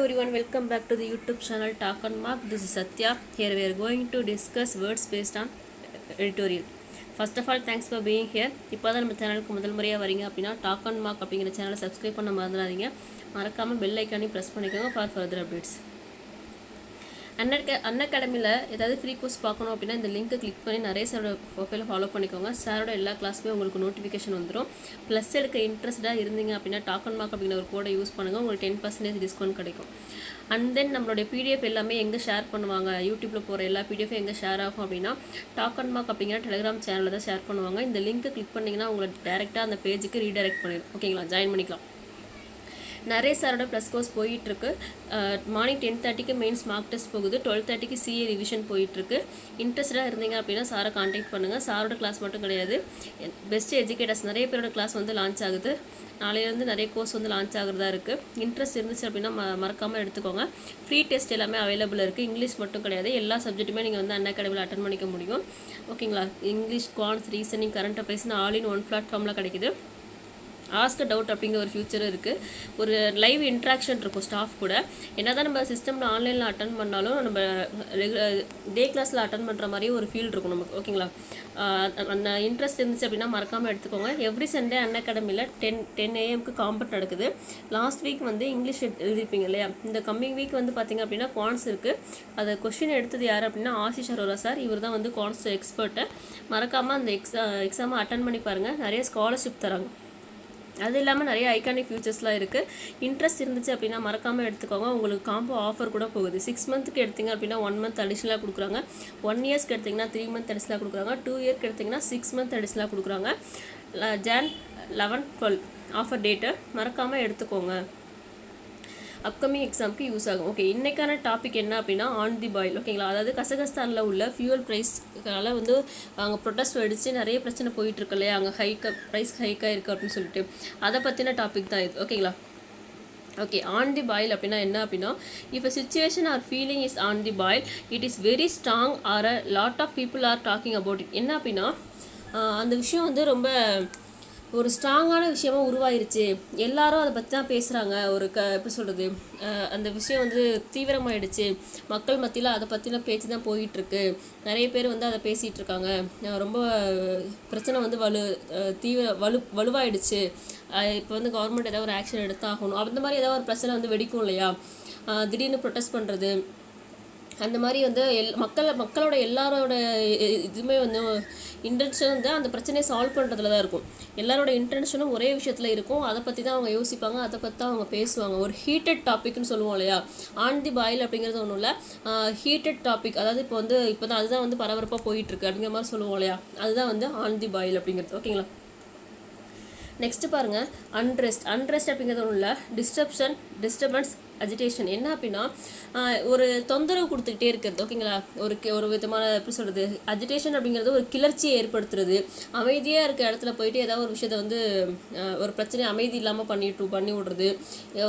everyone, welcome back to the YouTube channel Talk and Mark. This is Satya. Here we are going to discuss words based on editorial. First of all, thanks for being here. இப்போ தான் நம்ம சேனலுக்கு முதல் முறையாக வரீங்க அப்படின்னா talk and mark அப்படிங்கிற சேனலை சப்ஸ்கிரைப் பண்ண மறந்துடாதீங்க. மறக்காமல் பெல் ஐக்கானையும் ப்ரெஸ் பண்ணிக்கோங்க ஃபார் ஃபர்தர் அப்டேட்ஸ். அன்அகாடமியில் ஏதாவது ஃப்ரீ கோர்ஸ் பார்க்கணும் அப்படின்னா இந்த லிங்க்கை கிளிக் பண்ணி நிறைய சாரோட ப்ரொஃபைலை ஃபாலோ பண்ணிக்கோங்க. சாரோட எல்லா கிளாஸுமே உங்களுக்கு நோட்டிஃபிகேஷன் வந்துடும். ப்ளஸ் எடுக்க இன்ட்ரெஸ்ட்டாக இருந்தீங்க அப்படின்னா டாக் அண்ட் மார்க் அப்படிங்கிற ஒரு கோடை யூஸ் பண்ணுங்கள். உங்களுக்கு 10% டிஸ்கவுண்ட் கிடைக்கும். அண்ட் தென் நம்மளுடைய பிடிஎஃப் எல்லாமே எங்கே ஷேர் பண்ணுவாங்க, யூடியூப்பில் போகிற எல்லா பிடிஎஃப் எங்கே ஷேர் ஆகும் அப்படின்னா டாக் அண்ட் மார்க் அப்படிங்கிற டெலிகிராம் சேனலில் தான் ஷேர் பண்ணுவாங்க. இந்த லிங்க்கை கிளிக் பண்ணிங்கன்னா உங்களை டேரெக்டாக அந்த பேஜுக்கு ரீடைரக்ட் பண்ணிடும். ஓகேங்களா, ஜாயின் பண்ணிக்கலாம். நிறைய சாரோட ப்ளஸ் கோர்ஸ் போயிட்டுருக்கு. மார்னிங் 10:30க்கு மெயின்ஸ் மார்க் டெஸ்ட் போகுது, 12:30க்கு சிஏ ரிவிஷன் போயிட்டுருக்கு. இன்ட்ரெஸ்டாக இருந்தீங்க அப்படின்னா சாரை காண்டாக்ட் பண்ணுங்கள். சாரோட கிளாஸ் மட்டும் கிடையாது, பெஸ்ட் எஜுகேட்டர்ஸ் நிறைய பேரோட கிளாஸ் வந்து லான்ச் ஆகுது. நாளையிலேருந்து நிறைய கோர்ஸ் வந்து லான்ச் ஆகுறதா இருக்குது. இன்ட்ரெஸ்ட் இருந்துச்சு அப்படின்னா மறக்காமல் எடுத்துக்கோங்க. ஃப்ரீ டெஸ்ட் எல்லாமே அவைலபிள் இருக்குது. இங்கிலீஷ் மட்டும் கிடையாது, எல்லா சப்ஜெக்ட்டுமே நீங்கள் வந்து அன்அகாடமியில் அட்டன் பண்ணிக்க முடியும். ஓகேங்களா, இங்கிலீஷ், குவான்ஸ், ரீசனிங், கரண்ட் அஃபேர்ஸ்னு ஆல் இன் ஒன் பிளாட்ஃபார்மில் கிடைக்குது. ஆஸ்க் டவுட் அப்படிங்கிற ஒரு ஃபியூச்சரும் இருக்குது. ஒரு லைவ் இன்ட்ராக்ஷன் இருக்கும் ஸ்டாஃப் கூட. என்ன தான் நம்ம சிஸ்டமில் ஆன்லைனில் அட்டன் பண்ணாலும் நம்ம டே கிளாஸில் அட்டன் பண்ணுற மாதிரியே ஒரு ஃபீல் இருக்கும் நமக்கு. ஓகேங்களா, அந்த இன்ட்ரெஸ்ட் இருந்துச்சு அப்படின்னா மறக்காமல் எடுத்துக்கோங்க. எவ்ரி சண்டே அன்அகாடமியில் 10 AM காம்பட் நடக்குது. லாஸ்ட் வீக் வந்து இங்கிலீஷ் எழுதிருப்பீங்க இல்லையா, இந்த கம்மிங் வீக் வந்து பார்த்திங்க அப்படின்னா குவான்ஸ் இருக்குது. அதை கொஸ்டின் எடுத்தது யார் அப்படின்னா ஆசிஷ் அரோரா சார். இவர் தான் வந்து குவான்ஸ் எக்ஸ்பர்ட்டு. மறக்காமல் அந்த எக்ஸாமை அட்டன் பண்ணி பாருங்கள். நிறைய ஸ்காலர்ஷிப் தராங்க. அது இல்லாமல் நிறைய ஐகானிக் ஃபியூச்சர்ஸ்லாம் இருக்குது. இன்ட்ரெஸ்ட் இருந்துச்சு அப்படின்னா மறக்காமல் எடுத்துக்கோங்க. உங்களுக்கு காம்போ ஆஃபர் கூட போகுது. 6 மந்த்துக்கு எடுத்திங்க அப்படின்னா 1 மந்த் அடிஷ்னலாக கொடுக்குறாங்க. 1 இயர்ஸ்க்கு எடுத்திங்கன்னா 3 மந்த் அடிஷ்னலாக கொடுக்குறாங்க. 2 இயர்க்கு எடுத்திங்கன்னா 6 மந்த் அடிஷ்னலாக கொடுக்குறாங்க. Jan 11, 12 ஆஃபர் டேட்டு மறக்காமல் எடுத்துக்கோங்க. அப்கமிங் எக்ஸாமுக்கு யூஸ் ஆகும். ஓகே, இன்றைக்கான டாபிக் என்ன அப்படின்னா ஆன் தி பாயில். ஓகேங்களா, அதாவது கசகஸ்தானில் உள்ள ஃபியூவல் ப்ரைஸ்னால வந்து அங்கே ப்ரொட்டஸ்ட் வெடித்து நிறைய பிரச்சனை போயிட்டுருக்கு இல்லையா, அங்கே ப்ரைஸ் ஹைக்காக இருக்குது அப்படின்னு சொல்லிட்டு அதை பற்றின டாபிக் தான் இது. ஓகேங்களா, ஓகே, ஆன் தி பாயில் அப்படின்னா என்ன அப்படின்னா, இப்போ situation or feeling is on the boil, it is very strong or a lot of people are talking about it. என்ன அப்படின்னா அந்த விஷயம் வந்து ரொம்ப ஒரு ஸ்ட்ராங்கான விஷயமாக உருவாயிருச்சு, எல்லாரும் அதை பற்றி தான் பேசுகிறாங்க. ஒரு எப்படி சொல்கிறது, அந்த விஷயம் வந்து தீவிரமாயிடுச்சு, மக்கள் மத்தியில் அதை பற்றின பேச்சு தான் போயிட்டுருக்கு. நிறைய பேர் வந்து அதை பேசிகிட்டு இருக்காங்க. ரொம்ப பிரச்சனை வந்து வலுவாயிடுச்சு. இப்போ வந்து கவர்மெண்ட் ஏதாவது ஒரு ஆக்ஷன் எடுத்தாகணும். அந்த மாதிரி ஏதாவது ஒரு பிரச்சனை வந்து வெடிக்கும் இல்லையா, திடீர்னு ப்ரொட்டஸ்ட் பண்ணுறது, அந்த மாதிரி வந்து மக்களோட எல்லாரோட இதுவுமே வந்து இன்டென்ஷன் வந்து அந்த பிரச்சனையை சால்வ் பண்ணுறதுல தான் இருக்கும். எல்லாரோட இன்டென்ஷனும் ஒரே விஷயத்தில் இருக்கும். அதை பற்றி தான் அவங்க யோசிப்பாங்க, அதை பற்றி தான் அவங்க பேசுவாங்க. ஒரு ஹீட்டட் டாபிக்னு சொல்லுவோம் இல்லையா, ஆன் தி பாயில் அப்படிங்கிறது ஒன்றும் இல்லை, ஹீட்டட் டாபிக். அதாவது இப்போ தான் அதுதான் வந்து பரபரப்பாக போயிட்டுருக்கு அப்படிங்கிற மாதிரி சொல்லுவோம் இல்லையா, அதுதான் வந்து ஆன் தி பாயில் அப்படிங்கிறது. ஓகேங்களா, நெக்ஸ்ட்டு பாருங்கள், அன்ரெஸ்ட் அப்படிங்கிறது ஒன்றும் இல்லை, டிஸ்டர்பன்ஸ், அஜிடேஷன். என்ன அப்படின்னா ஒரு தொந்தரவு கொடுத்துக்கிட்டே இருக்கிறது. ஓகேங்களா, ஒரு விதமான எப்படி சொல்கிறது, அஜிடேஷன் அப்படிங்கிறது ஒரு கிளர்ச்சியை ஏற்படுத்துறது. அமைதியாக இருக்க இடத்துல போயிட்டு ஏதாவது ஒரு விஷயத்தை வந்து ஒரு பிரச்சனை அமைதி இல்லாமல் பண்ணி விடுறது,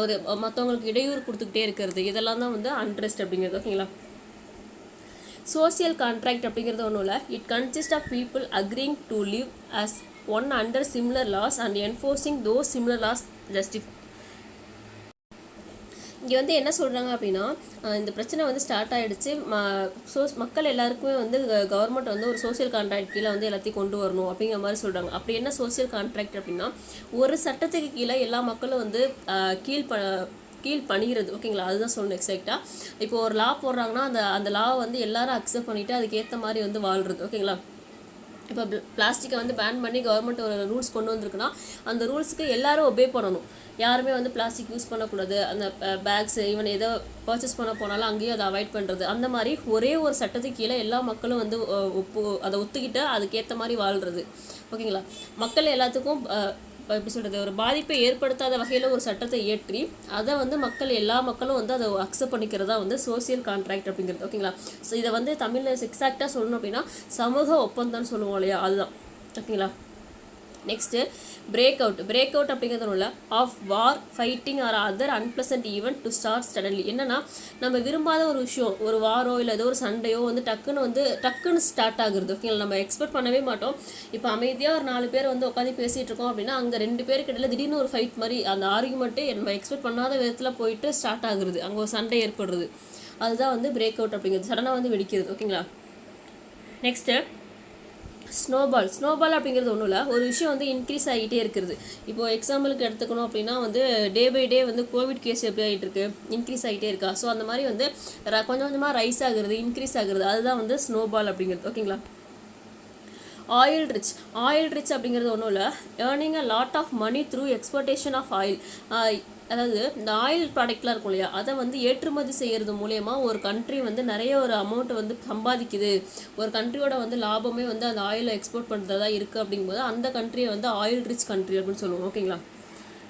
ஒரு மற்றவங்களுக்கு இடையூறு கொடுத்துக்கிட்டே இருக்கிறது, இதெல்லாம் தான் வந்து அன்ரெஸ்ட் அப்படிங்கிறது. ஓகேங்களா, சோசியல் கான்ட்ராக்ட் அப்படிங்கிறது ஒன்றும் இல்லை, it consist of people agreeing to live as one under similar laws and enforcing those similar laws justify. இங்கே வந்து என்ன சொல்கிறாங்க அப்படின்னா, இந்த பிரச்சனை வந்து ஸ்டார்ட் ஆகிடுச்சு, மக்கள் எல்லாருக்குமே வந்து கவர்மெண்ட் வந்து ஒரு சோசியல் கான்ட்ராக்ட் கீழே வந்து எல்லாத்தையும் கொண்டு வரணும் அப்படிங்கிற மாதிரி சொல்கிறாங்க. அப்படி என்ன சோசியல் கான்ட்ராக்ட் அப்படின்னா, ஒரு சட்டத்துக்கு கீழே எல்லா மக்களும் வந்து கீழ் பணிகிறது. ஓகேங்களா, அதுதான் சொல்லணும் எக்ஸாக்டாக. இப்போ ஒரு லா போடுறாங்கன்னா அந்த லாவை வந்து எல்லாரும் அக்செப்ட் பண்ணிவிட்டு அதுக்கேற்ற மாதிரி வந்து வாழ்கிறது. ஓகேங்களா, இப்போ பிளாஸ்டிக்கை வந்து பேன் பண்ணி கவர்மெண்ட் ஒரு ரூல்ஸ் கொண்டு வந்திருக்குன்னா அந்த ரூல்ஸுக்கு எல்லாரும் ஒபே பண்ணணும். யாருமே வந்து பிளாஸ்டிக் யூஸ் பண்ணக்கூடாது. அந்த பேக்ஸ் ஈவன் ஏதோ பர்ச்சேஸ் பண்ண போனாலும் அங்கேயும் அதை அவாய்ட் பண்ணுறது. அந்த மாதிரி ஒரே ஒரு சட்டத்துக்கு கீழே எல்லா மக்களும் வந்து அதை ஒத்துக்கிட்டு அதுக்கேற்ற மாதிரி வாழ்கிறது. ஓகேங்களா, மக்கள் எல்லாத்துக்கும் எப்படி சொல்கிறது, ஒரு பாதிப்பை ஏற்படுத்தாத வகையில் ஒரு சட்டத்தை இயற்றி அதை வந்து எல்லா மக்களும் வந்து அதை அக்செப்ட் பண்ணிக்கிறதா வந்து சோசியல் கான்ட்ராக்ட் அப்படிங்கிறது. ஓகேங்களா, ஸோ இதை வந்து தமிழில் எக்ஸாக்டாக சொல்லணும் அப்படின்னா சமூக ஒப்பந்தம்னு சொல்லுவோம் இல்லையா, அதுதான். ஓகேங்களா, நெக்ஸ்ட்டு பிரேக் அவுட் அப்படிங்கிறது ஒன்றும் இல்லை, of war fighting or other unpleasant event to start suddenly. என்னன்னா நம்ம விரும்பாத ஒரு விஷயம், ஒரு வாரோ இல்லை ஏதோ ஒரு சண்டையோ வந்து டக்குன்னு ஸ்டார்ட் ஆகுறது. ஓகேங்களா, நம்ம எக்ஸ்பெக்ட் பண்ணவே மாட்டோம். இப்போ அமைதியாக ஒரு 4 பேர் வந்து உட்காந்து பேசிகிட்டு இருக்கோம் அப்படின்னா அங்கே 2 பேருக்கு இடையில திடீர்னு ஒரு ஃபைட் மாதிரி அந்த ஆர்குமெண்ட்டே நம்ம எக்ஸ்பெக்ட் பண்ணாத விதத்தில் போயிட்டு ஸ்டார்ட் ஆகுறது, அங்கே ஒரு சண்டை ஏற்படுறது. அதுதான் வந்து பிரேக் அவுட் அப்படிங்கிறது, சடனாக வந்து வெடிக்கிறது. ஓகேங்களா. நெக்ஸ்ட்டு ஸ்னோபால் அப்படிங்கிறது ஒன்றும் இல்லை, ஒரு விஷயம் வந்து இன்க்ரீஸ் ஆகிட்டே இருக்கிறது. இப்போது எக்ஸாம்பிளுக்கு எடுத்துக்கணும் அப்படின்னா வந்து டே பை டே வந்து கோவிட் கேஸ் எப்படி ஆகிட்டு இருக்கு, இன்க்ரீஸ் ஆகிட்டே இருக்கா. ஸோ அந்த மாதிரி வந்து கொஞ்சம் கொஞ்சமாக ரைஸ் ஆகுறது, இன்க்ரீஸ் ஆகுறது, அதுதான் வந்து ஸ்னோபால் அப்படிங்கிறது. ஓகேங்களா. ஆயில் ரிச் அப்படிங்கிறது ஒன்றும் இல்லை, earning a lot of money through exportation of oil. அதாவது இந்த ஆயில் ப்ராடக்ட்லாம் இருக்கும் இல்லையா, அதை வந்து ஏற்றுமதி செய்கிறது மூலயமா ஒரு கண்ட்ரி வந்து நிறைய ஒரு அமௌண்ட்டை வந்து சம்பாதிக்குது. ஒரு கண்ட்ரியோட வந்து லாபமே வந்து அந்த ஆயிலை எக்ஸ்போர்ட் பண்ணுறதா இருக்குது அப்படிங்கும்போது அந்த கண்ட்ரியை வந்து ஆயில் ரிச் கண்ட்ரி அப்படின்னு சொல்லுவோம். ஓகேங்களா.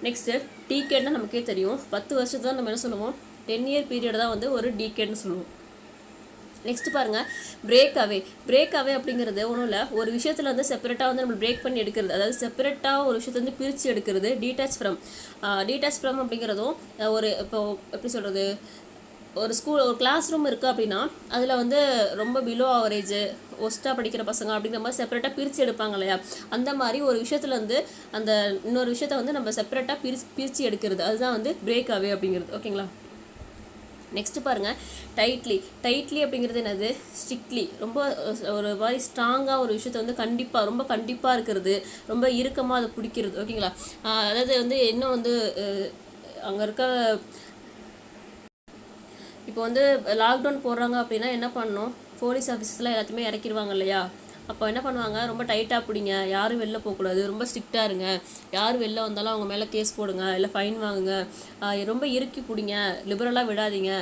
நெக்ஸ்ட்டு டீகேட்னா நமக்கே தெரியும், 10 வருஷத்து தான் நம்ம என்ன சொல்லுவோம், 10 இயர் பீரியட் தான் வந்து ஒரு டீகேட்னு சொல்லுவோம். நெக்ஸ்ட் பாருங்கள், பிரேக் அவே அப்படிங்கிறது ஒன்றும் இல்லை, ஒரு விஷயத்தில் வந்து செப்பரேட்டாக வந்து நம்ம பிரேக் பண்ணி எடுக்கிறது. அதாவது செப்பரேட்டாக ஒரு விஷயத்தை வந்து பிரித்து எடுக்கிறது. டீட்டாச் ஃப்ரம் அப்படிங்கிறதும் ஒரு இப்போ எப்படி சொல்கிறது, ஒரு கிளாஸ் ரூம் இருக்குது அப்படின்னா அதில் வந்து ரொம்ப பிலோ ஆவரேஜ் ஒஸ்ட்டாக படிக்கிற பசங்க அப்படிங்கிற மாதிரி செப்பரேட்டாக பிரித்து எடுப்பாங்க இல்லையா, அந்த மாதிரி ஒரு விஷயத்தில் வந்து அந்த இன்னொரு விஷயத்த வந்து நம்ம செப்பரேட்டாக பிரித்து எடுக்கிறது, அதுதான் வந்து பிரேக் அவே அப்படிங்கிறது. ஓகேங்களா. நெக்ஸ்ட்டு பாருங்கள், டைட்லி அப்படிங்கிறது என்னது, ஸ்ட்ரிக்ட்லி, ரொம்ப ஒரு மாதிரி ஸ்ட்ராங்காக ஒரு விஷயத்த வந்து ரொம்ப கண்டிப்பாக இருக்கிறது, ரொம்ப இறுக்கமாக அதை பிடிக்கிறது. ஓகேங்களா. அதாவது வந்து இன்னும் வந்து அங்கே இருக்க இப்போ வந்து லாக்டவுன் போடுறாங்க அப்படின்னா என்ன பண்ணணும், போலீஸ் ஆஃபீஸர்ஸ்லாம் எல்லாத்தையுமே இறக்கிடுவாங்க இல்லையா. அப்போ என்ன பண்ணுவாங்க, ரொம்ப டைட்டாக பிடிங்க, யாரும் வெளில போகக்கூடாது, ரொம்ப ஸ்ட்ரிக்டாக இருங்க, யார் வெளில வந்தாலும் அவங்க மேலே கேஸ் போடுங்க, இல்லை ஃபைன் வாங்குங்க, ரொம்ப இறுக்கி பிடிங்க, லிபரலாக விடாதீங்க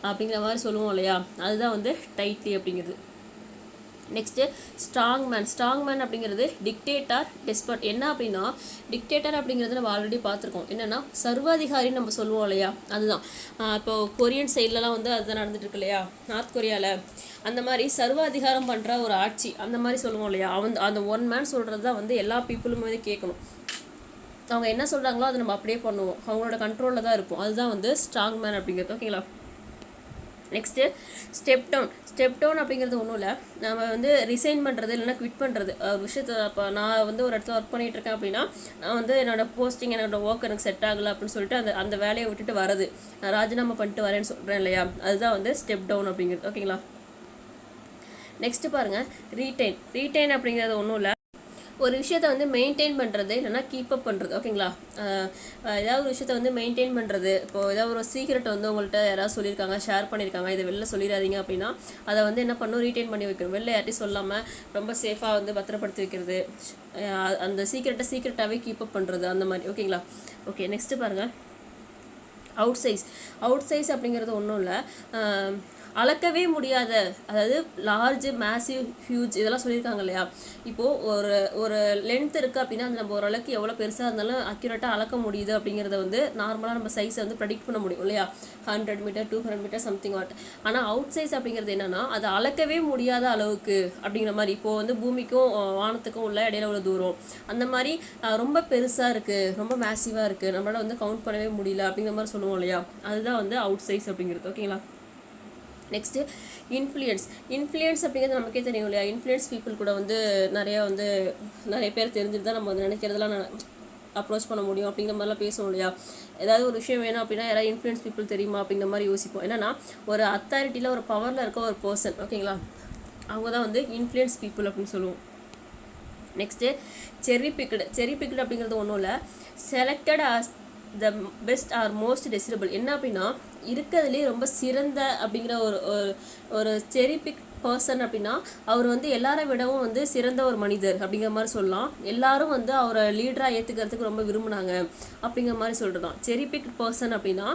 அப்படிங்கிற மாதிரி சொல்லுவோம் இல்லையா, அதுதான் வந்து டைட்லி அப்படிங்கிறது. நெக்ஸ்ட்டு ஸ்ட்ராங் மேன் அப்படிங்கிறது டிக்டேட்டர் டெஸ்பர்ட். என்ன அப்படின்னா டிக்டேட்டர் அப்படிங்கிறது நம்ம ஆல்ரெடி பார்த்துருக்கோம், என்னென்னா சர்வாதிகாரின்னு நம்ம சொல்லுவோம் இல்லையா, அதுதான். இப்போது கொரியன் சைட்லலாம் வந்து அதுதான் நடந்துட்டு இருக்கு இல்லையா, நார்த் கொரியாவில். அந்த மாதிரி சர்வாதிகாரம் பண்ணுற ஒரு ஆட்சி அந்த மாதிரி சொல்லுவோம் இல்லையா, அந்த ஒன் மேன் சொல்கிறது தான் வந்து எல்லா பீப்புளுமே வந்து கேட்கணும். அவங்க என்ன சொல்கிறாங்களோ அதை நம்ம அப்படியே பண்ணுவோம், அவங்களோட கண்ட்ரோலில் தான் இருப்போம், அதுதான் வந்து ஸ்ட்ராங் மேன் அப்படிங்கிறது. ஓகேங்களா. நெக்ஸ்ட்டு ஸ்டெப் டவுன் அப்படிங்கிறது ஒன்றும் இல்லை, நம்ம வந்து ரிசைன் பண்ணுறது இல்லைன்னா குவிட் பண்ணுறது. விஷயத்தை இப்போ நான் வந்து ஒரு இடத்துல ஒர்க் பண்ணிகிட்டு இருக்கேன் அப்படின்னா நான் வந்து என்னோடய போஸ்டிங் என்னோடய ஒர்க் எனக்கு செட் ஆகலை அப்படின்னு சொல்லிட்டு அந்த வேலையை விட்டுட்டு வரது, நான் ராஜினாமா பண்ணிட்டு வரேன்னு சொல்கிறேன் இல்லையா, அதுதான் வந்து ஸ்டெப் டவுன் அப்படிங்கிறது. ஓகேங்களா. நெக்ஸ்ட்டு பாருங்கள், ரீட்டைன் அப்படிங்கிறது ஒன்றும் இல்லை, ஒரு விஷயத்தை வந்து மெயின்டைன் பண்ணுறது இல்லைனா கீப்பப் பண்ணுறது. ஓகேங்களா. ஏதாவது ஒரு விஷயத்தை வந்து மெயின்டைன் பண்ணுறது, இப்போது ஏதாவது ஒரு சீக்ரெட் வந்து உங்கள்கிட்ட யாராவது சொல்லியிருக்காங்க, ஷேர் பண்ணியிருக்காங்க, இதை வெளில சொல்லிடாதீங்க அப்படின்னா அதை வந்து என்ன பண்ணணும், ரீட்டைன் பண்ணி வைக்கணும், வெளில யார்ட்டையும் சொல்லாமல் ரொம்ப சேஃபாக வந்து பத்திரப்படுத்தி வைக்கிறது, அந்த சீக்ரெட்டாகவே கீப்பப் பண்ணுறது, அந்த மாதிரி. ஓகேங்களா. ஓகே, நெக்ஸ்ட்டு பாருங்கள், அவுட் சைஸ் அப்படிங்கிறது ஒன்றும் இல்லை, அளக்கவே முடியாத, அதாவது லார்ஜ், மேசிவ், ஹியூஜ் இதெல்லாம் சொல்லியிருக்காங்க இல்லையா. இப்போது ஒரு லென்த் இருக்குது அப்படின்னா அது நம்ம ஓரளவுக்கு எவ்வளோ பெருசாக இருந்தாலும் அக்யூரேட்டாக அளக்க முடியுது அப்படிங்கிறத வந்து நார்மலாக நம்ம சைஸை வந்து ப்ரெடிக்ட் பண்ண முடியும் இல்லையா, 100 மீட்டர் 200 மீட்டர் சம்திங் வாட். ஆனால் அவுட் சைஸ் அப்படிங்கிறது என்னென்னா அது அளக்கவே முடியாத அளவுக்கு அப்படிங்கிற மாதிரி. இப்போது வந்து பூமிக்கும் வானத்துக்கும் உள்ள இடையில உள்ள தூரம் அந்த மாதிரி ரொம்ப பெருசாக இருக்குது, ரொம்ப மேசிவாக இருக்குது, நம்மளால் வந்து கவுண்ட் பண்ணவே முடியல அப்படிங்கிற மாதிரி சொல்லுவோம் இல்லையா, அதுதான் வந்து அவுட் சைஸ் அப்படிங்கிறது. ஓகேங்களா. நெக்ஸ்ட்டு இன்ஃப்ளூயன்ஸ் அப்படிங்கிறது நமக்கே தெரியும் இல்லையா, இன்ஃப்ளூயன்ஸ் பீப்புள் கூட வந்து நிறைய பேர் தெரிஞ்சுட்டு தான் நம்ம வந்து நினைக்கிறதெல்லாம் அப்ரோச் பண்ண முடியும் அப்படிங்கிற மாதிரிலாம் பேசுவோம் இல்லையா. ஏதாவது ஒரு விஷயம் வேணும் அப்படின்னா யாராவது இன்ஃப்ளூயன்ஸ் பீப்புள் தெரியுமா அப்படிங்கிற மாதிரி யோசிப்போம். என்னன்னா ஒரு அத்தாரிட்டியில் ஒரு பவரில் இருக்க ஒரு பர்சன். ஓகேங்களா, அவங்க தான் வந்து இன்ஃப்ளூயன்ஸ் பீப்புள் அப்படின்னு சொல்லுவோம். நெக்ஸ்ட்டு செர்ரி பிக்டு அப்படிங்கிறது ஒன்றும் இல்லை, selected as the best or most desirable. என்ன அப்படின்னா இருக்கிறதுலே ரொம்ப சிறந்த அப்படிங்கிற ஒரு செரி பிக் பர்சன் அப்படின்னா அவர் வந்து எல்லாரை விடவும் வந்து சிறந்த ஒரு மனிதர் அப்படிங்கிற மாதிரி சொல்லலாம். எல்லாரும் வந்து அவரை லீடராக ஏற்றுக்கிறதுக்கு ரொம்ப விரும்பினாங்க அப்படிங்கிற மாதிரி சொல்கிறதான் செரி பிக் பர்சன் அப்படின்னா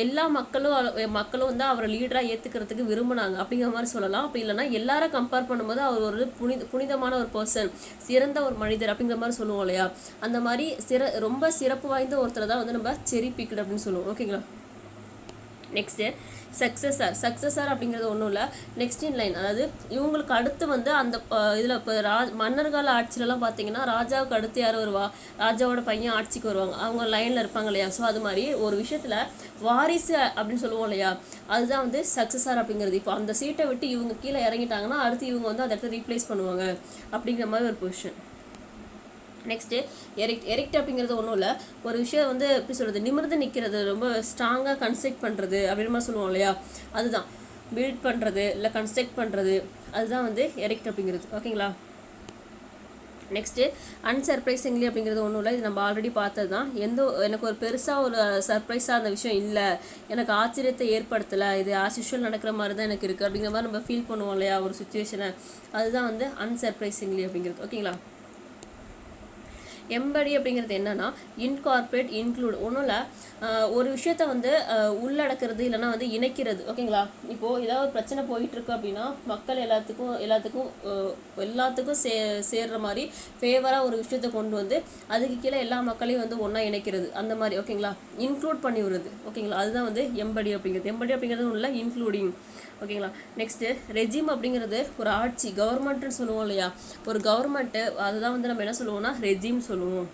எல்லா மக்களும் வந்து அவரை லீடராக ஏற்றுக்கிறதுக்கு விரும்பினாங்க அப்படிங்கிற மாதிரி சொல்லலாம். அப்படி இல்லைனா எல்லாரும் கம்பேர் பண்ணும்போது அவர் ஒரு புனிதமான ஒரு பர்சன், சிறந்த ஒரு மனிதர் அப்படிங்கிற மாதிரி சொல்லுவோம் இல்லையா. அந்த மாதிரி ரொம்ப சிறப்பு வாய்ந்த ஒருத்தரை தான் வந்து நம்ம செரி பிக்டு அப்படின்னு சொல்லுவோம். ஓகேங்களா. நெக்ஸ்ட்டு சக்ஸஸார் அப்படிங்கிறது ஒன்றும் இல்லை, நெக்ஸ்ட் இன் லைன். அதாவது இவங்களுக்கு அடுத்து வந்து அந்த இதில் இப்போ மன்னர்கால ஆட்சியிலலாம் பார்த்தீங்கன்னா ராஜாவுக்கு அடுத்து யார் வருவா, ராஜாவோட பையன் ஆட்சிக்கு வருவாங்க, அவங்க லைனில் இருப்பாங்க இல்லையா. ஸோ அது மாதிரி ஒரு விஷயத்தில் வாரிசு அப்படின்னு சொல்லுவோம் இல்லையா, அதுதான் வந்து சக்ஸஸார் அப்படிங்கிறது. இப்போ அந்த சீட்டை விட்டு இவங்க கீழே இறங்கிட்டாங்கன்னா அடுத்து இவங்க வந்து அந்த இடத்த ரீப்ளேஸ் பண்ணுவாங்க அப்படிங்கிற மாதிரி ஒரு பொசிஷன். நெக்ஸ்ட்டு எரிக்ட் அப்படிங்கிறது ஒன்றும் இல்லை, ஒரு விஷயம் வந்து எப்படி சொல்கிறது, நிமிர்ந்து நிற்கிறது, ரொம்ப ஸ்ட்ராங்காக கன்ஸ்ட்ரக்ட் பண்ணுறது அப்படின்னு மாதிரி சொல்லுவோம் இல்லையா, அதுதான் பில்ட் பண்ணுறது இல்லை கன்ஸ்ட்ரக்ட் பண்ணுறது, அதுதான் வந்து எரிக்ட் அப்படிங்கிறது. ஓகேங்களா. நெக்ஸ்ட்டு அன்சர்ப்ரைசிங்லி அப்படிங்கிறது ஒன்றும் இல்லை, இது நம்ம ஆல்ரெடி பார்த்தது தான். எனக்கு ஒரு பெருசாக ஒரு சர்ப்ரைஸாக அந்த விஷயம் இல்லை, எனக்கு ஆச்சரியத்தை ஏற்படுத்தலை, இது ஆஸ் யூஷுவல் நடக்கிற மாதிரி தான் எனக்கு இருக்குது அப்படிங்கிற மாதிரி நம்ம ஃபீல் பண்ணுவோம் இல்லையா ஒரு சுச்சுவேஷனை, அதுதான் வந்து அன்சர்ப்ரைசிங்லி அப்படிங்கிறது. ஓகேங்களா. எம்படி அப்படிங்கிறது என்னன்னா இன்கார்பரேட், இன்க்ளூட். ஒன்றும் இல்லை, ஒரு விஷயத்த வந்து உள்ளடக்கிறது இல்லைனா வந்து இணைக்கிறது. ஓகேங்களா. இப்போது ஏதாவது ஒரு பிரச்சனை போயிட்டுருக்கு அப்படின்னா மக்கள் எல்லாத்துக்கும் சேர்ற மாதிரி ஃபேவராக ஒரு விஷயத்த கொண்டு வந்து அதுக்கு கீழே எல்லா மக்களையும் வந்து ஒன்றா இணைக்கிறது, அந்த மாதிரி. ஓகேங்களா. இன்க்ளூட் பண்ணி விடுறது. ஓகேங்களா. அதுதான் வந்து எம்படி அப்படிங்கிறது. எம்படி அப்படிங்கிறது ஒன்றும் இல்லை, இன்க்ளூடிங். ஓகேங்களா. நெக்ஸ்ட்டு ரெஜிம் அப்படிங்கிறது ஒரு ஆட்சி, கவர்மெண்ட்டுன்னு சொல்லுவோம் இல்லையா, ஒரு கவர்மெண்ட்டு, அதுதான் வந்து நம்ம என்ன சொல்லுவோம்னா ரெஜிம் சொல்லுவோம்.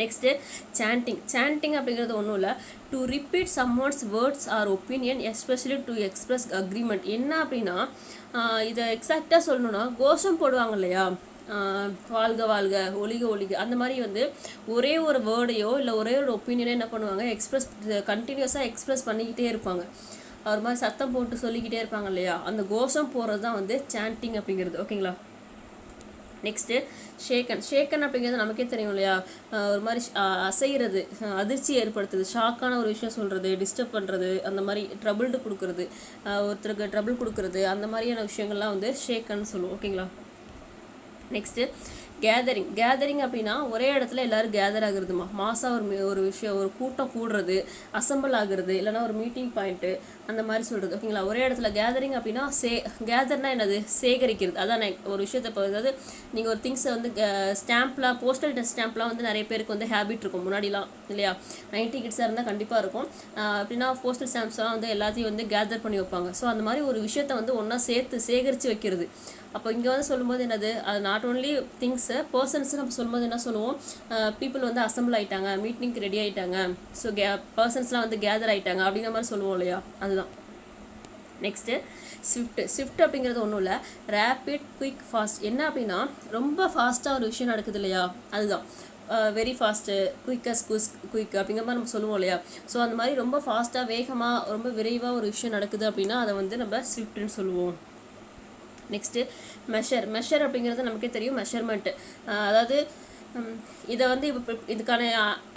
நெக்ஸ்ட்டு சாண்டிங் அப்படிங்கிறது ஒன்றும் இல்லை, to repeat someone's words or opinion especially to express agreement. என்ன அப்படின்னா இதை எக்ஸாக்டாக சொல்லணும்னா கோஷம் போடுவாங்க இல்லையா, வாழ்க வாழ்க, ஒளிக ஒளிக, அந்த மாதிரி வந்து ஒரே ஒரு வேர்டையோ இல்லை ஒரே ஒரு ஒப்பீனியனோ என்ன பண்ணுவாங்க, கண்டினியூஸாக எக்ஸ்பிரஸ் பண்ணிக்கிட்டே இருப்பாங்க, ஒரு மாதிரி சத்தம் போட்டு சொல்லிக்கிட்டே இருப்பாங்க இல்லையா, அந்த கோஷம் போகிறது தான் வந்து சாண்டிங் அப்படிங்கிறது. ஓகேங்களா. நெக்ஸ்ட்டு ஷேக்கன் அப்படிங்கிறது நமக்கே தெரியும் இல்லையா, ஒரு மாதிரி அசைகிறது, அதிர்ச்சி ஏற்படுத்துறது, ஷாக்கான ஒரு விஷயம் சொல்கிறது, டிஸ்டர்ப் பண்ணுறது, அந்த மாதிரி ட்ரபிள்டு கொடுக்குறது, ஒருத்தருக்கு ட்ரபிள் கொடுக்குறது, அந்த மாதிரியான விஷயங்கள்லாம் வந்து ஷேக்கன்னு சொல்லுவோம். ஓகேங்களா. நெக்ஸ்ட்டு கேதரிங் அப்படின்னா ஒரே இடத்துல எல்லோரும் கேதர் ஆகுறதுமா, மாசாக ஒரு விஷயம், ஒரு கூட்டம் கூடுறது, அசம்பிள் ஆகுறது, இல்லைனா ஒரு மீட்டிங் பாயிண்ட்டு, அந்த மாதிரி சொல்கிறது. ஓகேங்களா. ஒரே இடத்துல கேதரிங் அப்படின்னா கேதர்னா என்னது, சேகரிக்கிறது. அதான் ஒரு விஷயத்தை இப்போ அதாவது நீங்கள் ஒரு திங்ஸை வந்து ஸ்டாம்ப்லாம், போஸ்டல் ஸ்டாம்ப்லாம் வந்து நிறைய பேருக்கு வந்து ஹேபிட் இருக்கும் முன்னாடிலாம் இல்லையா, 90 கிட்ஸாக இருந்தால் கண்டிப்பாக இருக்கும். அப்படின்னா போஸ்டல் ஸ்டாம்ப்ஸ்லாம் வந்து எல்லாத்தையும் வந்து கேதர் பண்ணி வைப்பாங்க. ஸோ அந்த மாதிரி ஒரு விஷயத்தை வந்து ஒன்றா சேகரித்து வைக்கிறது. அப்போ இங்கே வந்து சொல்லும்போது என்னது, அது நாட் ஓன்லி திங்ஸு, பர்சன்ஸு நம்ம சொல்லும்போது என்ன சொல்லுவோம், பீப்புள் வந்து அசம்பிள் ஆகிட்டாங்க, மீட்டிங்க்கு ரெடி ஆகிட்டாங்க, ஸோ பர்சன்ஸ்லாம் வந்து கேதர் ஆகிட்டாங்க அப்படிங்கிற மாதிரி சொல்லுவோம் இல்லையா, அதுதான். நெக்ஸ்ட்டு ஸ்விஃப்ட் அப்படிங்கிறது ஒன்றும் இல்லை, ரேப்பிட், குயிக், ஃபாஸ்ட். என்ன அப்படின்னா ரொம்ப ஃபாஸ்ட்டாக ஒரு விஷயம் நடக்குது இல்லையா, அதுதான் வெரி ஃபாஸ்ட்டு, குயிக் அப்படிங்கிற மாதிரி நம்ம சொல்லுவோம் இல்லையா. ஸோ அந்த மாதிரி ரொம்ப ஃபாஸ்ட்டாக, வேகமாக, ரொம்ப விரைவாக ஒரு விஷயம் நடக்குது அப்படின்னா அதை வந்து நம்ம ஸ்விஃப்ட்னு சொல்லுவோம். நெக்ஸ்ட்டு மெஷர் அப்படிங்கிறது நமக்கே தெரியும், மெஷர்மெண்ட்டு. அதாவது இதை வந்து இப்போ இதுக்கான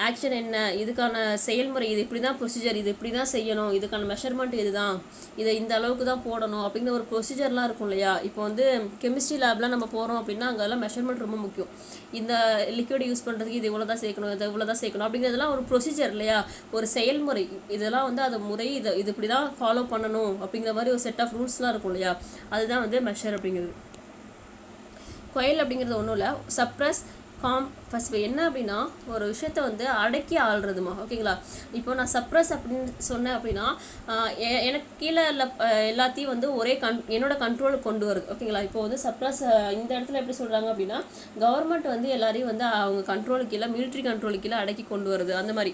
ஆக்ஷன் என்ன, இதுக்கான செயல்முறை, இது இப்படி தான் ப்ரொசீஜர், இது இப்படி தான் செய்யணும், இதுக்கான மெஷர்மெண்ட் இதுதான், இதை இந்த அளவுக்கு தான் போடணும் அப்படிங்கிற ஒரு ப்ரொசீஜர்லாம் இருக்கும் இல்லையா. இப்போ வந்து கெமிஸ்ட்ரி லேப்லாம் நம்ம போகிறோம் அப்படின்னா அங்கெல்லாம் மெஷர்மெண்ட் ரொம்ப முக்கியம். இந்த லிக்விட் யூஸ் பண்ணுறதுக்கு இது இவ்வளோ தான் சேர்க்கணும், இது இவ்வளோ தான் சேர்க்கணும் அப்படிங்கிறதுலாம் ஒரு ப்ரொசீஜர் இல்லையா, ஒரு செயல்முறை. இதெல்லாம் வந்து அது முறை, இது இப்படி தான் ஃபாலோ பண்ணணும் அப்படிங்கிற மாதிரி ஒரு செட் ஆஃப் ரூல்ஸ்லாம் இருக்கும் இல்லையா, அதுதான் வந்து மெஷர் அப்படிங்கிறது. குவைல் அப்படிங்கிறது ஒன்றும் இல்லை, சப்ரஸ், ஃபஸ்ட் என்ன அப்படின்னா ஒரு விஷயத்த வந்து அடக்கி ஆள்றதுமா. ஓகேங்களா. இப்போ நான் சப்ரஸ் அப்படின்னு சொன்னேன் அப்படின்னா எனக்கு கீழே எல்லாத்தையும் வந்து என்னோட கண்ட்ரோலுக்கு கொண்டு வருது. ஓகேங்களா. இப்போ வந்து சப்ரஸ் இந்த இடத்துல எப்படி சொல்கிறாங்க அப்படின்னா கவர்மெண்ட் வந்து எல்லாரையும் வந்து அவங்க கண்ட்ரோலுக்கு கீழே, மிலிட்ரி கண்ட்ரோலுக்கு கீழே அடக்கி கொண்டு வருது, அந்த மாதிரி.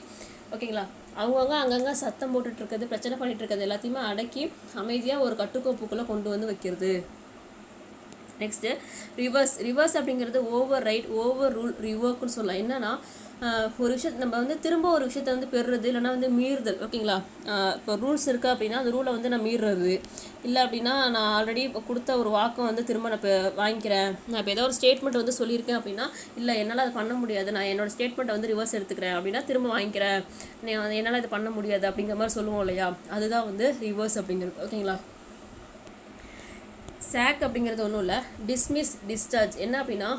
ஓகேங்களா. அவங்கவுங்க அங்கங்கே சத்தம் போட்டுட்ருக்கிறது, பிரச்சனை பண்ணிகிட்டு இருக்கிறது எல்லாத்தையுமே அடக்கி அமைதியாக ஒரு கட்டுக்கோப்புக்குள்ளே கொண்டு வந்து வைக்கிறது. நெக்ஸ்ட்டு ரிவர்ஸ் அப்படிங்கிறது ஓவர் ரைட், ஓவர் ரூல், ரிவோக்குன்னு சொல்லலாம். என்னன்னா ஒரு விஷயத்தை நம்ம வந்து திரும்ப ஒரு விஷயத்தை வந்து பெறுறது, இல்லைனா வந்து மீறுதல். ஓகேங்களா. இப்போ ரூல்ஸ் இருக்குது அப்படின்னா அந்த ரூலை வந்து நான் மீறுறது, இல்லை அப்படின்னா நான் ஆல்ரெடி இப்போ கொடுத்த ஒரு வாக்கம் வந்து திரும்ப நான் இப்போ வாங்கிக்கிறேன். நான் இப்போ ஏதோ ஒரு ஸ்டேட்மெண்ட் வந்து சொல்லியிருக்கேன் அப்படின்னா இல்லை என்னால் அதை பண்ண முடியாது, நான் என்னோடய ஸ்டேட்மெண்ட்டை வந்து ரிவர்ஸ் எடுத்துக்கிறேன் அப்படின்னா திரும்ப வாங்கிக்கிறேன், என்னால் இதை பண்ண முடியாது அப்படிங்கிற மாதிரி சொல்லுவோம் இல்லையா, அதுதான் வந்து ரிவர்ஸ் அப்படிங்கிறது. ஓகேங்களா. சாக் அப்படிங்கிறது ஒன்றும் இல்லை, டிஸ்மிஸ், டிஸ்சார்ஜ். என்ன அப்படின்னா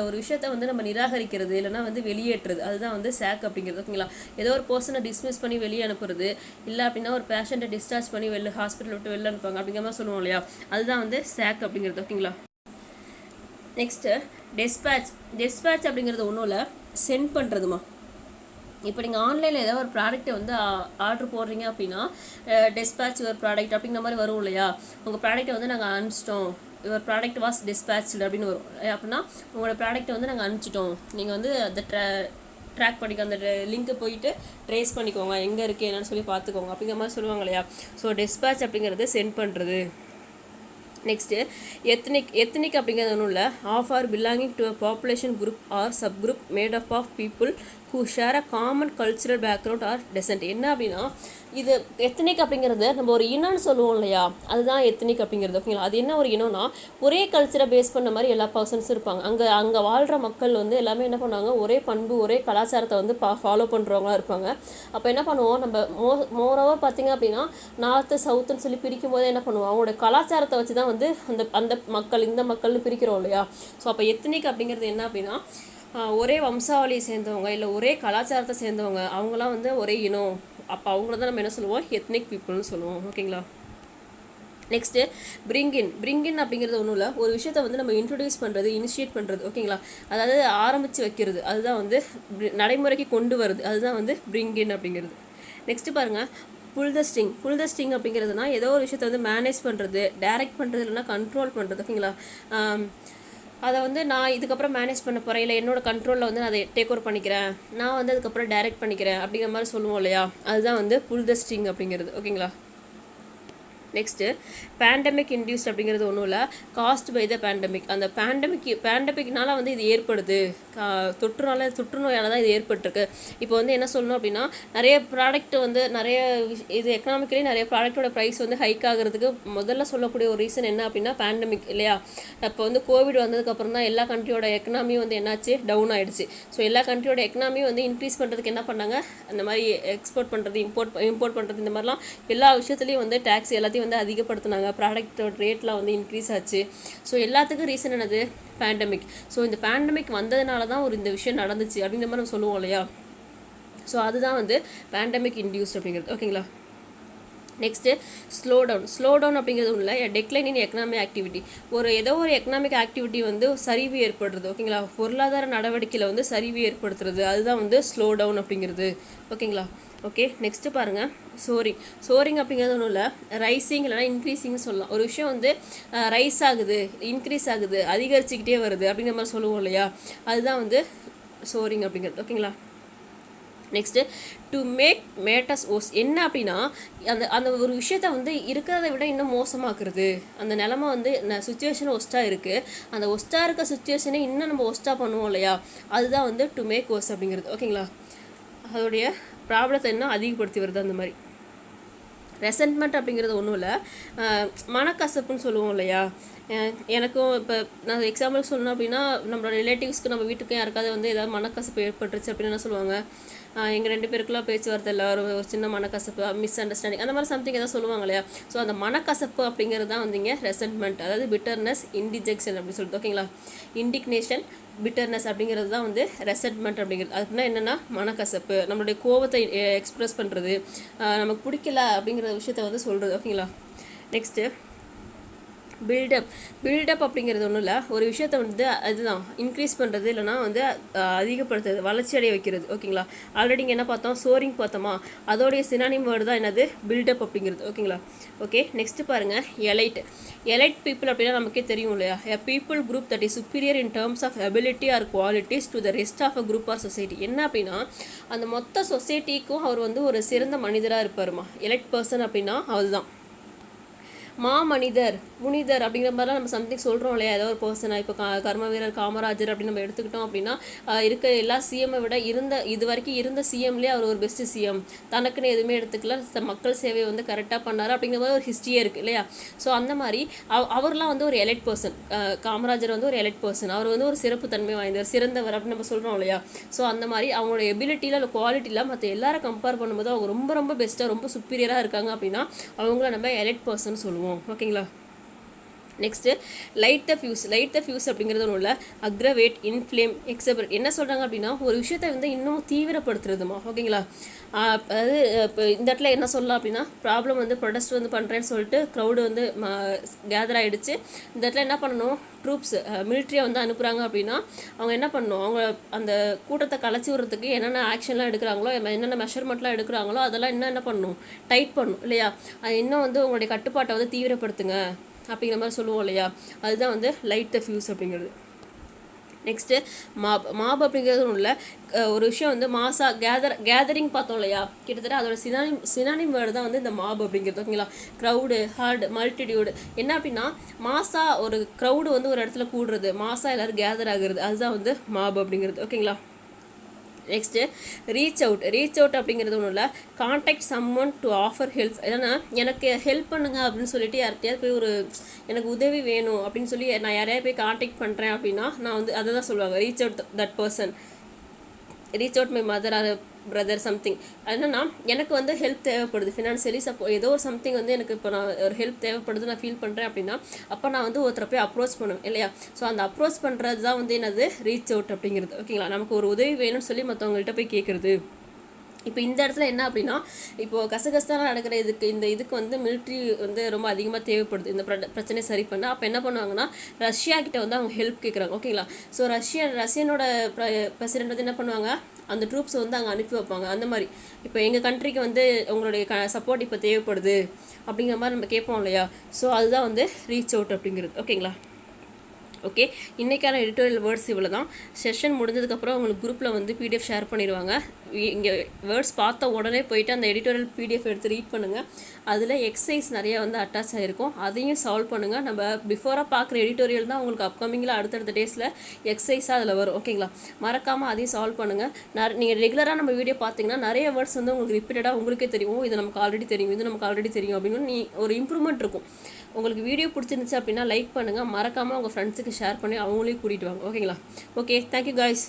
ஒரு விஷயத்தை வந்து நம்ம நிராகரிக்கிறது, இல்லைனா வந்து வெளியேற்றுறது, அதுதான் வந்து சாக் அப்படிங்கிறது. ஓகேங்களா. ஏதோ ஒரு பர்சனை டிஸ்மிஸ் பண்ணி வெளியே அனுப்புறது, இல்லை அப்படின்னா ஒரு பேஷண்ட்டை டிஸ்சார்ஜ் பண்ணி ஹாஸ்பிட்டல் விட்டு வெளில அனுப்புவாங்க அப்படிங்கிற மாதிரி சொல்லுவோம் இல்லையா, அதுதான் வந்து சாக் அப்படிங்கிறது. ஓகேங்களா. நெக்ஸ்ட்டு டெஸ்பேட்ச் அப்படிங்கிறது ஒன்றும் இல்லை, சென்ட் பண்ணுறதுமா. இப்போ நீங்கள் ஆன்லைனில் ஏதாவது ஒரு ப்ராடக்ட்டை வந்து ஆர்டர் போடுறீங்க அப்படின்னா டிஸ்பேட்ச் ஒரு ப்ராடக்ட் அப்படிங்கிற மாதிரி வரும் இல்லையா. உங்கள் ப்ராடக்ட்டை வந்து நாங்கள் அனுப்பிச்சிட்டோம், யுவர் ப்ராடக்ட் வாஸ் டிஸ்பேட்ச்டு அப்படின்னு வரும். அப்படின்னா உங்களோட ப்ராடக்ட்டை வந்து நாங்கள் அனுப்பிச்சிட்டோம், நீங்கள் வந்து அந்த ட்ராக் பண்ணிக்கோ, அந்த லிங்க்கு போயிட்டு ட்ரேஸ் பண்ணிக்கோங்க, எங்கே இருக்குது என்னன்னு சொல்லி பார்த்துக்கோங்க அப்படிங்கிற மாதிரி சொல்லுவாங்க இல்லையா. ஸோ டிஸ்பேட்ச் அப்படிங்கிறது சென்ட் பண்ணுறது. நெக்ஸ்ட்டு எத்னிக் அப்படிங்கிறது ஒன்றும் இல்லை. Of or belonging to a population group or sub group made up of people who share a common cultural background or descent. என்ன அப்படின்னா இது எத்னிக் அப்படிங்கிறது நம்ம ஒரு இனம்னு சொல்லுவோம் இல்லையா, அதுதான் எத்னிக் அப்படிங்கிறது. ஓகேங்களா. அது என்ன ஒரு இனம்னா ஒரே கல்ச்சரை பேஸ் பண்ண மாதிரி எல்லா பர்சன்ஸும் இருப்பாங்க. அங்கே வாழ்கிற மக்கள் வந்து எல்லாமே என்ன பண்ணுவாங்க, ஒரே பண்பு ஒரே கலாச்சாரத்தை வந்து ஃபாலோ பண்ணுறவங்களா இருப்பாங்க. அப்போ என்ன பண்ணுவோம் நம்ம மோரோவர் பார்த்திங்க அப்படின்னா நார்த்து சவுத்துன்னு சொல்லி பிரிக்கும் போது என்ன பண்ணுவோம், அவங்களோட கலாச்சாரத்தை வச்சு தான் வந்து அந்த மக்கள் இந்த மக்கள்னு பிரிக்கிறோம் இல்லையா. ஸோ அப்போ எத்னிக் அப்படிங்கிறது என்ன அப்படின்னா ஒரே வம்சாவளியை சேர்ந்தவங்க இல்லை ஒரே கலாச்சாரத்தை சேர்ந்தவங்க, அவங்களாம் வந்து ஒரே இனம். அப்போ அவங்கள தான் நம்ம என்ன சொல்லுவோம், எத்னிக் பீப்புள்னு சொல்லுவோம். ஓகேங்களா. நெக்ஸ்ட்டு பிரிங்கின் அப்படிங்கிறது ஒன்றும் இல்லை, ஒரு விஷயத்தை வந்து நம்ம இன்ட்ரடியூஸ் பண்ணுறது, இனிஷியேட் பண்ணுறது. ஓகேங்களா. அதாவது ஆரம்பித்து வைக்கிறது, அதுதான் வந்து நடைமுறைக்கு கொண்டு வருது, அதுதான் வந்து பிரிங்கின் அப்படிங்கிறது. நெக்ஸ்ட்டு பாருங்கள், புல் த ஸ்ட்ரிங் அப்படிங்கிறதுனா ஏதோ ஒரு விஷயத்தை வந்து மேனேஜ் பண்ணுறது, டைரக்ட் பண்ணுறது, இல்லைனா கண்ட்ரோல் பண்ணுறது. ஓகேங்களா. அதை வந்து நான் இதுக்கப்புறம் மேனேஜ் பண்ண போகிறேன், இல்லை என்னோட கண்ட்ரோலில் வந்து நான் அதை டேக் ஓவர் பண்ணிக்கிறேன், நான் வந்து அதுக்கப்புறம் டைரக்ட் பண்ணிக்கிறேன் அப்படிங்கிற மாதிரி சொல்லுவோம் இல்லையா, அதுதான் வந்து புல் த ஸ்ட்ரிங் அப்படிங்கிறது. ஓகேங்களா. நெக்ஸ்ட்டு பேண்டமிக் இன்டியூஸ்ட் அப்படிங்கிறது ஒன்றும் இல்லை, காஸ்ட் பை த பேண்டமிக். அந்த பேண்டமிக்னால வந்து இது ஏற்படுது, தொற்றுநோயால் தான் இது ஏற்பட்டிருக்கு. இப்போ வந்து என்ன சொல்லணும் அப்படின்னா நிறைய ப்ராடக்ட் வந்து இது எக்கனாமிக்கலி நிறைய ப்ராடக்டோட ப்ரைஸ் வந்து ஹைக் ஆகிறதுக்கு முதல்ல சொல்லக்கூடிய ஒரு ரீசன் என்ன அப்படின்னா பேண்டமிக் இல்லையா. இப்போ வந்து கோவிட் வந்ததுக்கப்புறம் தான் எல்லா கண்ட்ரியோட எக்கனாமியும் வந்து என்னாச்சு, டவுன் ஆகிடுச்சு. ஸோ எல்லா கண்ட்ரியோட எக்கனாமியும் வந்து இன்க்ரீஸ் பண்ணுறதுக்கு என்ன பண்ணாங்க, அந்த மாதிரி எக்ஸ்போர்ட் பண்ணுறது, இம்போர்ட் பண்ணுறது, இந்த மாதிரிலாம் எல்லா விஷயத்துலையும் வந்து டேக்ஸ் எல்லாத்தையும் வந்து அதிகப்படுத்தினாங்க, ப்ராடக்டோட ரேட்லாம் வந்து இன்க்ரீஸ் ஆச்சு. ஸோ எல்லாத்துக்கும் ரீசன் என்னது, பேண்டமிக். ஸோ இந்த பேண்டமிக் வந்ததுனால தான் இந்த விஷயம் நடந்துச்சு அப்படிங்கிற மாதிரி நம்ம சொல்லுவோம் இல்லையா. ஸோ அதுதான் வந்து பேண்டமிக் இன்டியூஸ்ட் அப்படிங்கிறது. ஓகேங்களா. நெக்ஸ்ட்டு ஸ்லோ டவுன் அப்படிங்கிறது இல்லை, டெக்ளைன் இன் எக்கனாமிக் ஆக்டிவிட்டி. ஏதோ ஒரு எக்கனாமிக் ஆக்டிவிட்டி வந்து சரிவு ஏற்படுறது. ஓகேங்களா. பொருளாதார நடவடிக்கையில் வந்து சரிவு ஏற்படுத்துறது, அதுதான் வந்து ஸ்லோ டவுன் அப்படிங்கிறது. ஓகேங்களா. ஓகே. நெக்ஸ்ட்டு பாருங்கள், சோரிங் அப்படிங்கிறது ஒன்றும் இல்லை, ரைசிங் இல்லைனா இன்க்ரீஸிங்னு சொல்லலாம். ஒரு விஷயம் வந்து ரைஸ் ஆகுது, இன்க்ரீஸ் ஆகுது, அதிகரிச்சுக்கிட்டே வருது அப்படிங்கிற மாதிரி சொல்லுவோம் இல்லையா, அதுதான் வந்து சோரிங் அப்படிங்கிறது. ஓகேங்களா. Next to make matters worse. என்ன அப்படின்னா அந்த ஒரு விஷயத்தை வந்து இருக்கிறத விட இன்னும் மோசமாக்குறது, அந்த நிலமை வந்து சுச்சுவேஷன் ஒஸ்ட்டாக இருக்குது, அந்த ஒஸ்ட்டாக இருக்க சுச்சுவேஷனை இன்னும் நம்ம ஒஸ்ட்டாக பண்ணுவோம் இல்லையா, அதுதான் வந்து டு மேக் ஓஸ் அப்படிங்கிறது. ஓகேங்களா. அதோடைய ப்ராப்ளத்தை இன்னும் அதிகப்படுத்தி வருது அந்த மாதிரி. ரெசன்ட்மெண்ட் அப்படிங்கிறது ஒன்றும் இல்லை, மனக்கசப்புன்னு சொல்லுவோம் இல்லையா. எனக்கும் இப்போ நான் எக்ஸாம்பிள் சொல்லணும் அப்படின்னா நம்மளோட ரிலேட்டிவ்ஸ்க்கு நம்ம வீட்டுக்கும் யாருக்காவது வந்து ஏதாவது மனக்கசப்பு ஏற்பட்டுருச்சு அப்படின்னு என்ன சொல்லுவாங்க, எங்கள் 2 பேருக்குலாம் பேச்சுவார்த்தை இல்லை, ஒரு சின்ன மனக்கசப்பு, மிஸ் அண்டர்ஸ்டாண்டிங், அந்த மாதிரி சம்திங் எதாவது சொல்லுவாங்க இல்லையா. ஸோ அந்த மனக்கசப்பு அப்படிங்கிறது தான் வந்து இங்கே ரெசன்ட்மெண்ட், அதாவது பிட்டர்னஸ், இன்டிஜெக்ஷன் அப்படின்னு சொல்லிட்டு. ஓகேங்களா. இண்டிக்னேஷன், பிட்டர்னஸ் அப்படிங்கிறது தான் வந்து ரெசன்ட்மெண்ட் அப்படிங்கிறது. அதுக்குன்னா என்னென்னா மனக்கசப்பு, நம்மளுடைய கோபத்தை எக்ஸ்ப்ரெஸ் பண்ணுறது, நமக்கு பிடிக்கல அப்படிங்கிற விஷயத்த வந்து சொல்கிறது. ஓகேங்களா. நெக்ஸ்ட்டு பில்டப் அப்படிங்கிறது ஒன்றும் இல்லை, ஒரு விஷயத்த வந்து அதுதான் இன்க்ரீஸ் பண்ணுறது, இல்லைனா வந்து அதிகப்படுத்துறது, வளர்ச்சி அடைய வைக்கிறது. ஓகேங்களா. ஆல்ரெடி இங்கே என்ன பார்த்தோம், சோரிங் பார்த்தோமா, அதோடைய சினானிம் வேர்டு தான் என்னது, பில்டப் அப்படிங்கிறது. ஓகேங்களா. ஓகே. நெக்ஸ்ட்டு பாருங்கள், எலைட் பீப்புள் அப்படின்னா நமக்கே தெரியும் இல்லையா, a people group that is superior in terms of ability or qualities to the rest of a group or society. என்ன அப்படின்னா அந்த மொத்த சொசைட்டிக்கும் அவர் வந்து ஒரு சிறந்த மனிதராக இருப்பாருமா. எலைட் பர்சன் அப்படின்னா அதுதான் முனிதர் அப்படிங்கிற மாதிரிலாம் நம்ம சம்திங் சொல்கிறோம் இல்லையா, ஏதோ ஒரு பர்சனை. இப்போ கர்ம வீரர் காமராஜர் அப்படின்னு நம்ம எடுத்துக்கிட்டோம் அப்படின்னா இருக்க எல்லா சிஎம்மை விட இது வரைக்கும் இருந்த சிஎம்லேயே அவர் ஒரு பெஸ்ட்டு சிஎம், தனக்குன்னு எதுவுமே எடுத்துக்கல, மக்கள் சேவை வந்து கரெக்டாக பண்ணார் அப்படிங்கிற மாதிரி ஒரு ஹிஸ்ட்ரியே இருக்குது இல்லையா. ஸோ அந்த மாதிரி அவர்லாம் வந்து ஒரு எலைட் பர்சன். காமராஜர் வந்து ஒரு எலைட் பர்சன், அவர் வந்து ஒரு சிறப்பு தன்மை வாய்ந்தவர், சிறந்தவர் அப்படின்னு நம்ம சொல்கிறோம் இல்லையா. ஸோ அந்த மாதிரி அவங்களோட எபிலிட்டியில் இல்லை குவாலிட்டியில் மற்ற எல்லாரும் கம்பேர் பண்ணும்போது அவங்க ரொம்ப ரொம்ப பெஸ்ட்டாக ரொம்ப சுப்பீரியராக இருக்காங்க அப்படின்னா அவங்கள நம்ம எலைட் பர்சன் சொல்லுவோம். ஓகேங்களா. நெக்ஸ்ட்டு லைட் த ஃபியூஸ் அப்படிங்கிறது ஒன்றும் இல்லை, அக்ரவேட், இன்ஃப்ளேம், எக்ஸபரேட். என்ன சொல்கிறாங்க அப்படின்னா ஒரு விஷயத்தை வந்து இன்னும் தீவிரப்படுத்துறதுமா, ஓகேங்களா. அதாவது இப்போ இந்த இடத்துல என்ன சொல்லலாம் அப்படின்னா ப்ராப்ளம் வந்து ப்ரொடெஸ்ட் வந்து பண்ணுறேன்னு சொல்லிட்டு க்ரௌடு வந்து கேதர் ஆகிடுச்சு. இந்த இடத்துல என்ன பண்ணணும், ட்ரூப்ஸ் மிலிட்ரியை வந்து அனுப்புகிறாங்க அப்படின்னா அவங்க என்ன பண்ணணும், அவங்க அந்த கூட்டத்தை கலைச்சி விடுறதுக்கு என்னென்ன ஆக்ஷன்லாம் எடுக்கிறாங்களோ, என்னென்ன மெஷர்மெண்ட்லாம் எடுக்கிறாங்களோ அதெல்லாம் என்ன பண்ணணும், டைட் பண்ணணும் இல்லையா. அது இன்னும் வந்து உங்களுடைய கட்டுப்பாட்டை வந்து தீவிரப்படுத்துங்க அப்படிங்கிற மாதிரி சொல்லுவோம் இல்லையா. அதுதான் வந்து லைட் த ஃபியூஸ் அப்படிங்கிறது. நெக்ஸ்ட்டு மாப் அப்படிங்கிறது ஒன்றும் இல்லை, ஒரு விஷயம் வந்து கேதரிங் பார்த்தோம் இல்லையா, கிட்டத்தட்ட அதோட சினானிம் வேர்டு தான் வந்து இந்த மாப் அப்படிங்கிறது, ஓகேங்களா. Crowd, horde, multitude. என்ன அப்படின்னா மாசா ஒரு க்ரௌடு வந்து ஒரு இடத்துல கூடுறது, மாசா எல்லோரும் கேதர் ஆகுறது, அதுதான் வந்து மாப் அப்படிங்கிறது, ஓகேங்களா. நெக்ஸ்ட்டு ரீச் அவுட் அப்படிங்கிறது ஒன்றும் இல்லை, contact someone to offer help. ஏன்னா எனக்கு ஹெல்ப் பண்ணுங்க அப்படின்னு சொல்லிட்டு யார்கிட்டயாவது போய் ஒரு எனக்கு உதவி வேணும் அப்படின்னு சொல்லி நான் யாரையாவது போய் கான்டாக்ட் பண்ணுறேன் அப்படின்னா நான் வந்து அதை தான் சொல்லுவாங்க, reach out that person, reach out my mother or brother something. என்னன்னா எனக்கு வந்து ஹெல்ப் தேவைப்படுது ஃபினான்ஷியலி, ஏதோ ஒரு சம்திங் வந்து எனக்கு இப்போ நான் ஒரு ஹெல்ப் தேவைப்படுது நான் ஃபீல் பண்ணுறேன் அப்படின்னா அப்போ நான் வந்து ஒருத்தரை போய் அப்ரோச் பண்ணுவேன் இல்லையா. ஸோ அந்த அப்ரோச் பண்ணுறது தான் வந்து என்னது ரீச் அவுட் அப்படிங்கிறது, ஓகேங்களா. நமக்கு ஒரு உதவி வேணும்னு சொல்லி மற்றவங்கள்ட்ட போய் கேட்குறது. இப்போ இந்த இடத்துல என்ன அப்படின்னா இப்போது கசகஸ்தான நடக்கிற இதுக்கு வந்து மிலிட்ரி வந்து ரொம்ப அதிகமாக தேவைப்படுது இந்த பிரச்சனையை சரி பண்ண. அப்போ என்ன பண்ணுவாங்கன்னா ரஷ்யா கிட்ட வந்து அவங்க ஹெல்ப் கேட்குறாங்க, ஓகேங்களா. ஸோ ரஷ்யனோட பிரசிடென்ட் வந்து என்ன பண்ணுவாங்க, அந்த ட்ரூப்ஸ் வந்து அங்கே அனுப்பி வைப்பாங்க. அந்த மாதிரி இப்போ எங்கள் கண்ட்ரிக்கு வந்து உங்களுடைய சப்போர்ட் இப்போ தேவைப்படுது அப்படிங்கிற மாதிரி நம்ம கேட்போம் இல்லையா. ஸோ அதுதான் வந்து ரீச் அவுட் அப்படிங்கிறது, ஓகேங்களா. ஓகே, இன்றைக்கான எடிட்டோரியல் வேர்ட்ஸ் இவ்வளோ தான். செஷன் முடிஞ்சதுக்கப்புறம் உங்களுக்கு குரூப்பில் வந்து பிடிஎஃப் ஷேர் பண்ணிடுவாங்க. இங்கே வேர்ட்ஸ் பார்த்த உடனே போயிட்டு அந்த எடிட்டோரியல் பிடிஎஃப் எடுத்து ரீட் பண்ணுங்கள். அதில் எக்ஸசைஸ் நிறைய வந்து அட்டாச் ஆகிருக்கும், அதையும் சால்வ் பண்ணுங்கள். நம்ம பிஃபோராக பார்க்குற எடிட்டோரியல் தான் உங்களுக்கு அப்கமிங்கில் அடுத்தடுத்த டேஸில் எக்ஸசைஸாக அதில் வரும், ஓகேங்களா. மறக்காமல் அதையும் சால்வ் பண்ணுங்கள். நீங்கள் ரெகுலராக நம்ம வீடியோ பார்த்தீங்கன்னா நிறைய வேர்ட்ஸ் வந்து உங்களுக்கு ரிப்பீட்டடாக உங்களுக்கே தெரியும், இது நமக்கு ஆல்ரெடி தெரியும் அப்படின்னு ஒரு இம்ப்ரூவ்மெண்ட் இருக்கும். உங்களுக்கு வீடியோ பிடிச்சிருந்துச்சு அப்படின்னா லைக் பண்ணுங்கள், மறக்காமல் உங்கள் ஃப்ரெண்ட்ஸுக்கு ஷேர் பண்ணி அவங்களையும் கூட்டிகிட்டு வாங்க, ஓகேங்களா. Okay, thank you guys.